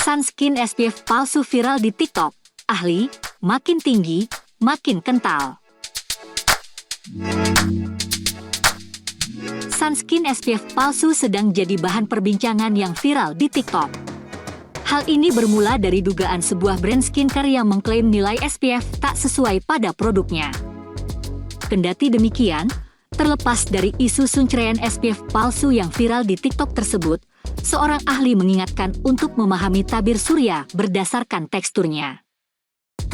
Sunscreen SPF palsu viral di TikTok. Ahli, makin tinggi, makin kental. Sunscreen SPF palsu sedang jadi bahan perbincangan yang viral di TikTok. Hal ini bermula dari dugaan sebuah brand skincare yang mengklaim nilai SPF tak sesuai pada produknya. Kendati demikian, terlepas dari isu sunscreen SPF palsu yang viral di TikTok tersebut, seorang ahli mengingatkan untuk memahami tabir surya berdasarkan teksturnya.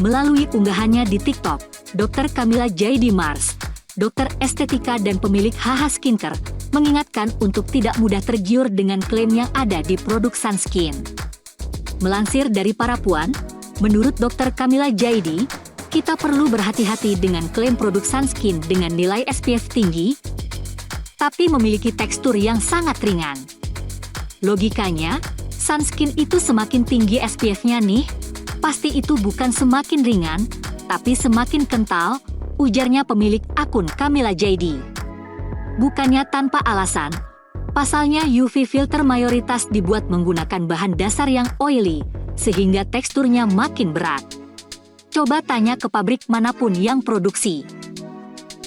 Melalui unggahannya di TikTok, Dr. Camilla J.D. Mars, dokter estetika dan pemilik HH Skincare, mengingatkan untuk tidak mudah tergiur dengan klaim yang ada di produk sunscreen. Melansir dari Para Puan, menurut Dr. Camilla J.D., kita perlu berhati-hati dengan klaim produk sunscreen dengan nilai SPF tinggi, tapi memiliki tekstur yang sangat ringan. Logikanya, sunscreen itu semakin tinggi SPF-nya nih, pasti itu bukan semakin ringan, tapi semakin kental, ujarnya pemilik akun Camilla J.D. Bukannya tanpa alasan, pasalnya UV filter mayoritas dibuat menggunakan bahan dasar yang oily, sehingga teksturnya makin berat. Coba tanya ke pabrik manapun yang produksi.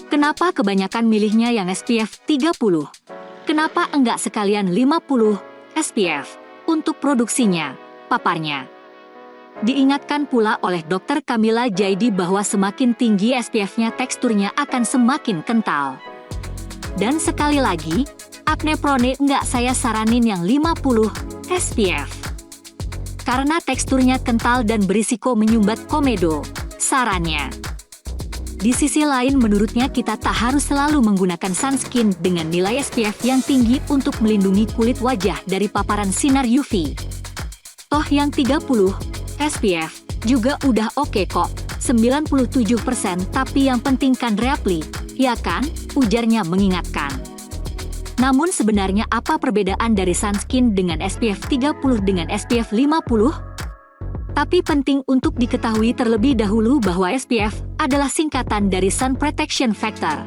Kenapa kebanyakan milihnya yang SPF 30? Kenapa enggak sekalian 50 SPF untuk produksinya, paparnya. Diingatkan pula oleh Dr. Camilla J.D. bahwa semakin tinggi SPF-nya teksturnya akan semakin kental. Dan sekali lagi, acne prone enggak saya saranin yang 50 SPF. Karena teksturnya kental dan berisiko menyumbat komedo, sarannya. Di sisi lain menurutnya kita tak harus selalu menggunakan sunscreen dengan nilai SPF yang tinggi untuk melindungi kulit wajah dari paparan sinar UV. Toh yang 30 SPF juga udah oke kok, 97%, tapi yang penting kan reapli, ya kan? Ujarnya mengingatkan. Namun sebenarnya apa perbedaan dari sunscreen dengan SPF 30 dengan SPF 50? Tapi penting untuk diketahui terlebih dahulu bahwa SPF adalah singkatan dari Sun Protection Factor.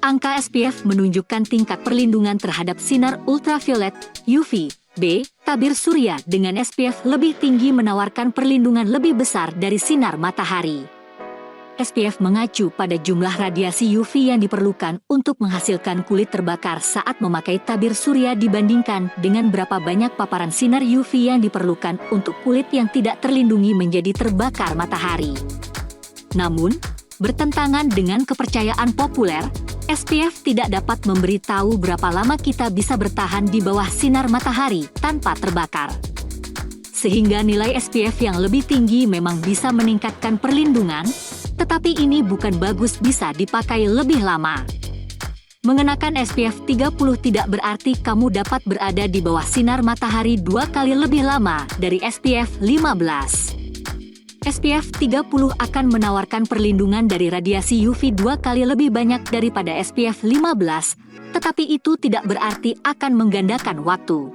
Angka SPF menunjukkan tingkat perlindungan terhadap sinar ultraviolet, UV, B, tabir surya dengan SPF lebih tinggi menawarkan perlindungan lebih besar dari sinar matahari. SPF mengacu pada jumlah radiasi UV yang diperlukan untuk menghasilkan kulit terbakar saat memakai tabir surya dibandingkan dengan berapa banyak paparan sinar UV yang diperlukan untuk kulit yang tidak terlindungi menjadi terbakar matahari. Namun, bertentangan dengan kepercayaan populer, SPF tidak dapat memberitahu berapa lama kita bisa bertahan di bawah sinar matahari tanpa terbakar. Sehingga nilai SPF yang lebih tinggi memang bisa meningkatkan perlindungan, tetapi ini bukan bagus bisa dipakai lebih lama. Mengenakan SPF 30 tidak berarti kamu dapat berada di bawah sinar matahari 2 kali lebih lama dari SPF 15. SPF 30 akan menawarkan perlindungan dari radiasi UV 2 kali lebih banyak daripada SPF 15, tetapi itu tidak berarti akan menggandakan waktu.